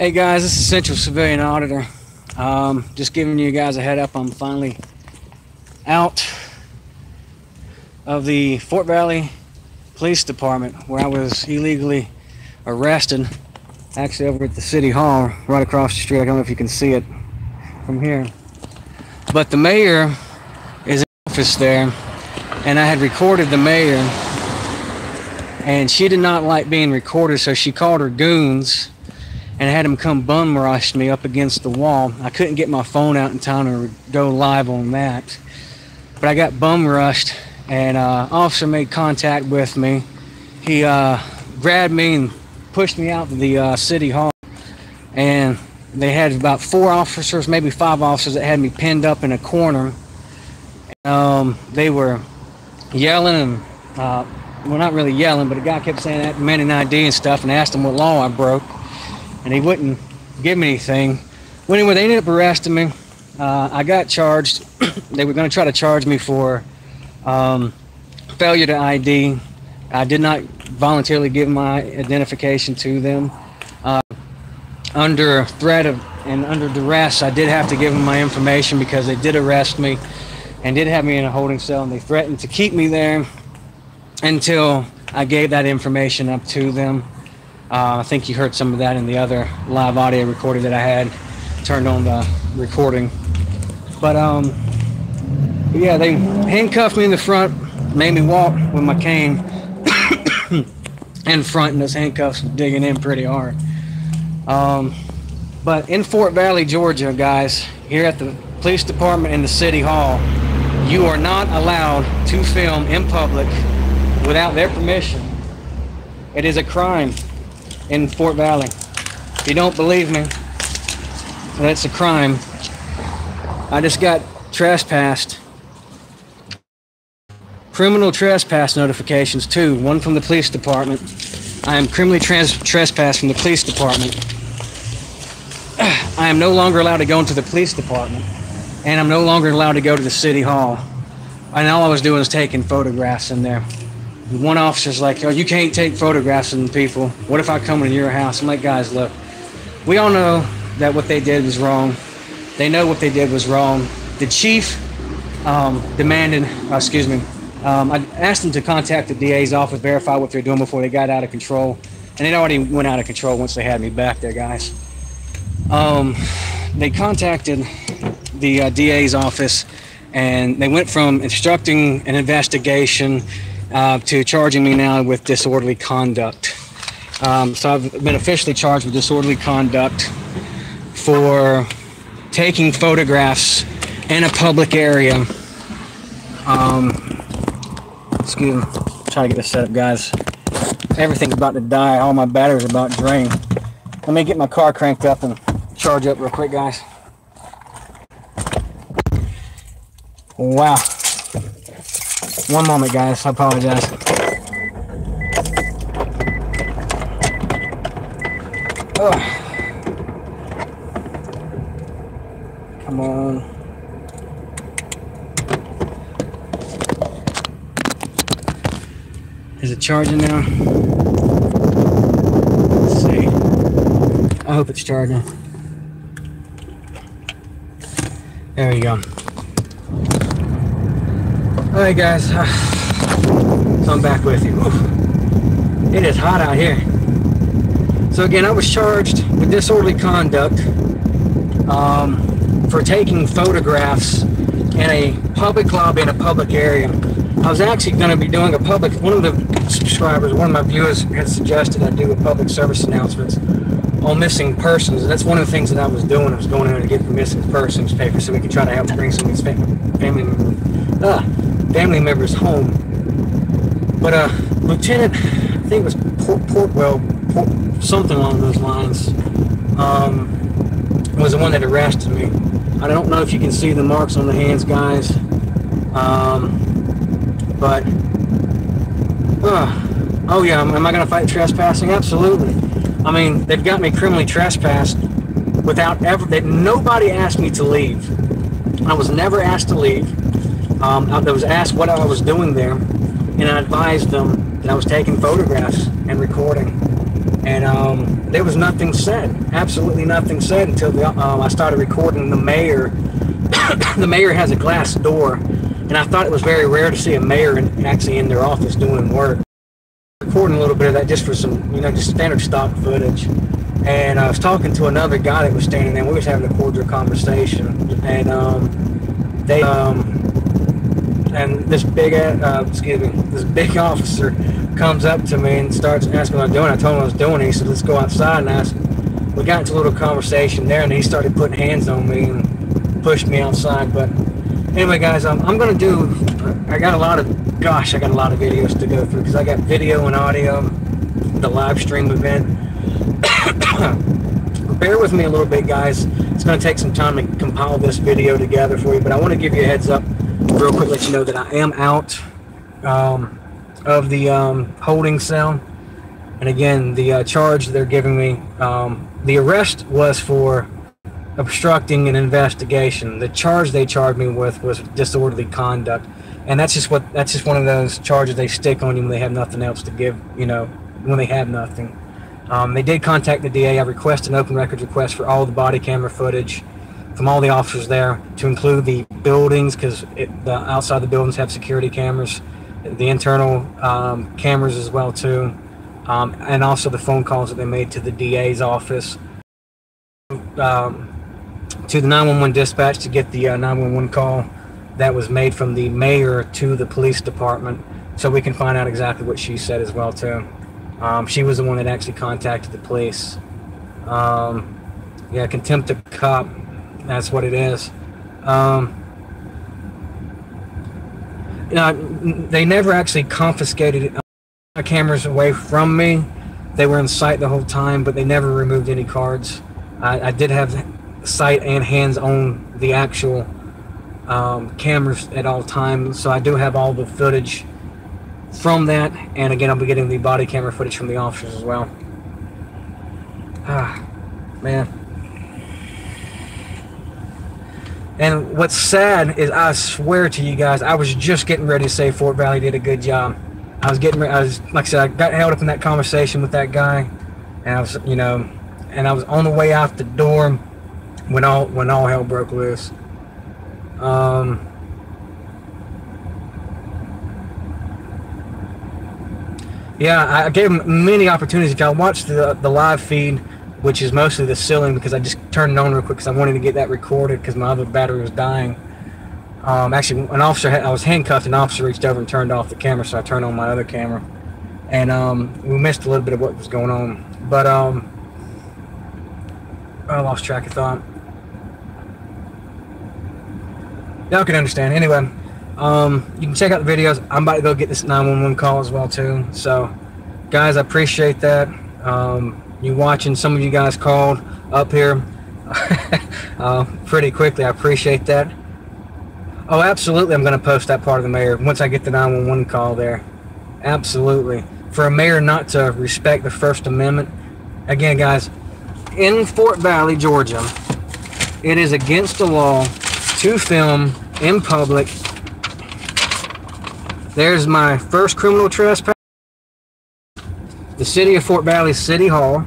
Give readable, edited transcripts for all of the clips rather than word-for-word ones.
Hey guys, this is Central Civilian Auditor. Just giving you guys a head up. I'm finally out of the Fort Valley Police Department where I was illegally arrested. Actually over at the City Hall right across the street. I don't know if you can see it from here. But the mayor is in office there, and I had recorded the mayor, and she did not like being recorded, so she called her goons and had them come bum rush me up against the wall. I couldn't get my phone out in time to go live on that, but I got bum rushed, and officer made contact with me. He grabbed me and pushed me out to the City Hall, and they had about 4 officers, maybe 5 officers, that had me pinned up in a corner. They were yelling and well, not really yelling, but a guy kept saying that demanding ID and stuff, and I asked him what law I broke, and he wouldn't give me anything. Well, anyway, they ended up arresting me. I got charged. They were going to try to charge me for failure to ID. I did not voluntarily give my identification to them. Under threat of and under duress, I did have to give them my information because they did arrest me and did have me in a holding cell, and they threatened to keep me there until I gave that information up to them. I think you heard some of that in the other live audio recording that I had turned on the recording. But yeah, they handcuffed me in the front, made me walk with my cane in front, and those handcuffs were digging in pretty hard. But in Fort Valley, Georgia, guys, here at the police department and the City Hall, you are not allowed to film in public without their permission. It is a crime in Fort Valley. If you don't believe me, that's a crime. I just got trespassed. Criminal trespass notifications too. One from the police department. I am criminally trespassed from the police department. I am no longer allowed to go into the police department, and I'm no longer allowed to go to the City Hall. And all I was doing was taking photographs in there. One officer's like, "Oh, you can't take photographs of people. What if I come into your house?" I'm like, "Guys, look, we all know that what they did was wrong. They know what they did was wrong." The chief demanded, I asked them to contact the DA's office, verify what they're doing before they got out of control. And it already went out of control once they had me back there, guys. They contacted the DA's office, and they went from instructing an investigation to charging me now with disorderly conduct. So I've been officially charged with disorderly conduct for taking photographs in a public area. Excuse me, try to get this set up, guys. Everything's about to die. All my batteries are about to drain. Let me get my car cranked up and charge up real quick, guys. Wow. One moment, guys. I apologize. Oh. Come on. Is it charging now? Let's see. I hope it's charging. There we go. Alright, guys. So I'm back with you. Oof. It is hot out here. So again, I was charged with disorderly conduct for taking photographs in a public lobby in a public area. I was actually going to be doing one of the subscribers, one of my viewers had suggested I do a public service announcements on missing persons. And that's one of the things that I was doing. I was going in to get the missing persons paper so we could try to help bring some of these family members home. But Lieutenant, I think it was Portwell, something along those lines, was the one that arrested me. I don't know if you can see the marks on the hands, guys. But oh yeah, am I going to fight trespassing? Absolutely. I mean, they've got me criminally trespassed without nobody asked me to leave. I was never asked to leave. I was asked what I was doing there, and I advised them that I was taking photographs and recording. And there was nothing said, absolutely nothing said, until I started recording the mayor. The mayor has a glass door, and I thought it was very rare to see a mayor actually in their office doing work. Recording a little bit of that just for some, just standard stock footage. And I was talking to another guy that was standing there. We was having a cordial conversation, and and this big officer comes up to me and starts asking what I'm doing. I told him what I was doing. And he said, "Let's go outside." And we got into a little conversation there, and he started putting hands on me and pushed me outside. But anyway, guys, I'm gonna do. I got a lot of videos to go through, because I got video and audio, the live stream event. Bear with me a little bit, guys. It's going to take some time to compile this video together for you, but I want to give you a heads up real quick, let you know that I am out of the holding cell. And again, the charge they're giving me, the arrest was for obstructing an investigation. The charge they charged me with was disorderly conduct, and that's just one of those charges they stick on you when they have nothing else to give, when they have nothing. They did contact the DA. I requested an open records request for all the body camera footage from all the officers there, to include the buildings, because the outside the buildings have security cameras, the internal cameras as well too, and also the phone calls that they made to the DA's office, to the 911 dispatch to get the 911 call that was made from the mayor to the police department, so we can find out exactly what she said as well too. She was the one that actually contacted the police. Yeah, contempt of cop. That's what it is. They never actually confiscated my cameras away from me. They were in sight the whole time, but they never removed any cards. I did have sight and hands on the actual cameras at all times, so I do have all the footage from that. And again, I'll be getting the body camera footage from the officers as well. Man. And what's sad is, I swear to you guys, I was just getting ready to say Fort Valley did a good job. Like I said, I got held up in that conversation with that guy, and I was, and I was on the way out the door when all hell broke loose. Yeah, I gave him many opportunities. If y'all watched the live feed, which is mostly the ceiling, because I just turned it on real quick because I wanted to get that recorded because my other battery was dying. Actually, I was handcuffed, an officer reached over and turned off the camera, so I turned on my other camera. And we missed a little bit of what was going on. But I lost track of thought. Y'all can understand. Anyway, you can check out the videos. I'm about to go get this 911 call as well too. So, guys, I appreciate that. You watching. Some of you guys called up here pretty quickly. I appreciate that. Oh, absolutely, I'm going to post that part of the mayor once I get the 911 call there. Absolutely. For a mayor not to respect the First Amendment. Again, guys, in Fort Valley, Georgia, it is against the law to film in public. There's my first criminal trespass. The city of Fort Valley City Hall.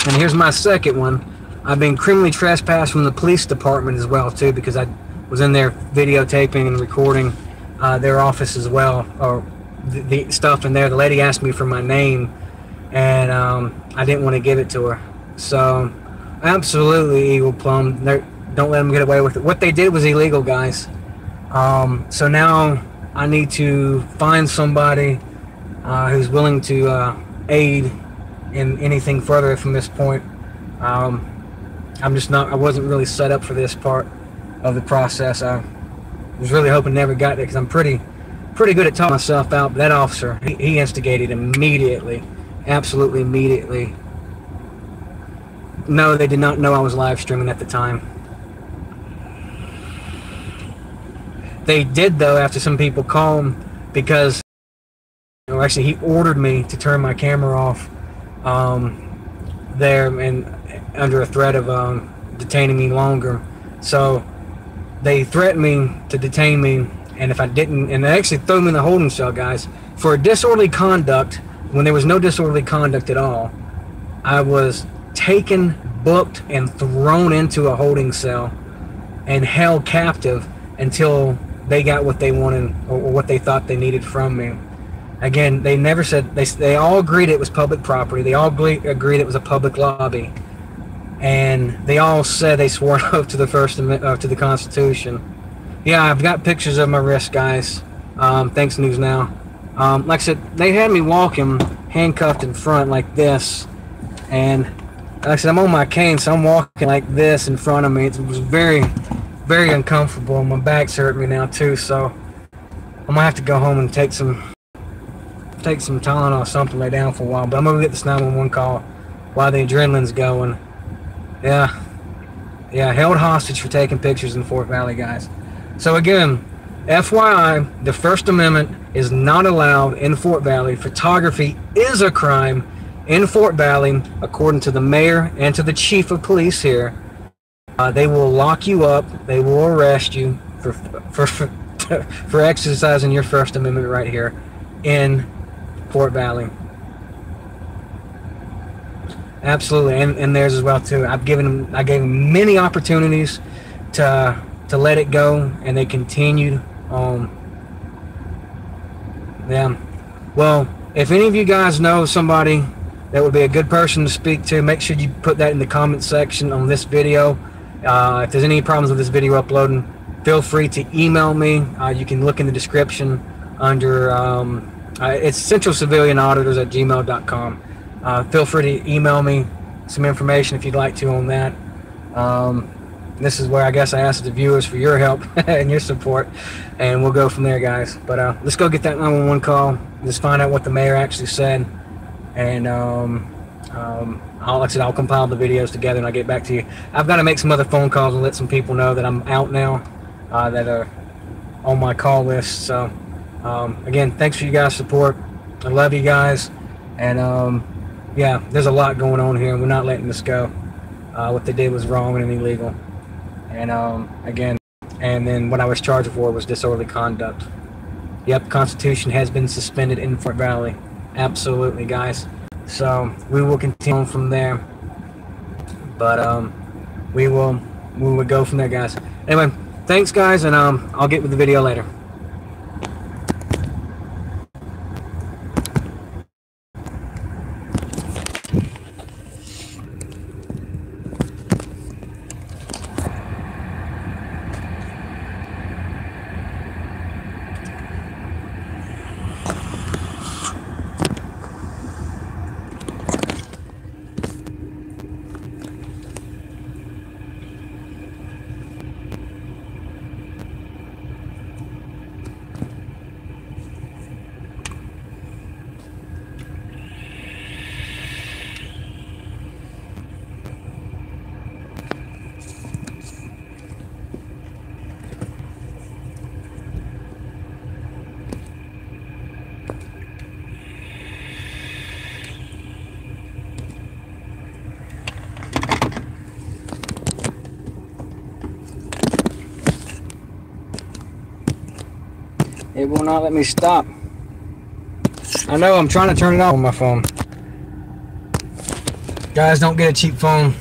And here's my second one. I've been criminally trespassed from the police department as well too, because I was in there videotaping and recording their office as well, or the stuff in there. The lady asked me for my name, and I didn't want to give it to her. So absolutely, Eagle Plum, don't let them get away with it. What they did was illegal, guys. So now I need to find somebody who's willing to aid in anything further from this point. I wasn't really set up for this part of the process. I was really hoping never got there, because I'm pretty good at talking myself out. But that officer, he instigated immediately, absolutely immediately. No, they did not know I was live streaming at the time. They did, though, after some people called him, because actually he ordered me to turn my camera off there, and under a threat of detaining me longer. So they threatened me to detain me, and if I didn't, and they actually threw me in the holding cell, guys, for disorderly conduct when there was no disorderly conduct at all, I was taken, booked, and thrown into a holding cell and held captive until they got what they wanted or what they thought they needed from me. Again, they never said, they all agreed it was public property. They all agreed it was a public lobby. And they all said they swore an oath to the First Amendment, to the Constitution. Yeah, I've got pictures of my wrist, guys. Thanks, News Now. Like I said, they had me walking handcuffed in front like this. And like I said, I'm on my cane, so I'm walking like this in front of me. It was very, very uncomfortable. My back's hurting me now, too. So I'm going to have to go home and take some Tylenol or something, lay down for a while. But I'm going to get this 911 call while the adrenaline's going. Yeah, held hostage for taking pictures in Fort Valley, guys. So again, FYI, the First Amendment is not allowed in Fort Valley. Photography is a crime in Fort Valley, according to the mayor and to the chief of police here. They will lock you up. They will arrest you for exercising your First Amendment right here in Fort Valley. Absolutely, and theirs as well too. I gave them many opportunities to let it go, and they continued. Yeah. Well, if any of you guys know somebody that would be a good person to speak to, make sure you put that in the comment section on this video. If there's any problems with this video uploading, feel free to email me. You can look in the description under it's centralcivilianauditors@gmail.com. Feel free to email me some information if you'd like to on that. This is where I guess I ask the viewers for your help and your support, and we'll go from there, guys. But let's go get that 911 call. Let's find out what the mayor actually said, and like I said, I'll compile the videos together and I'll get back to you. I've got to make some other phone calls and let some people know that I'm out now, that are on my call list. So again, thanks for you guys' support. I love you guys, and yeah, there's a lot going on here, and we're not letting this go. What they did was wrong and illegal. And again, and then what I was charged for was disorderly conduct. Yep, Constitution has been suspended in Fort Valley. Absolutely, guys. So we will continue on from there. But we will go from there, guys. Anyway, thanks, guys, and I'll get with the video later. It will not let me stop. I know, I'm trying to turn it off on my phone. Guys, don't get a cheap phone.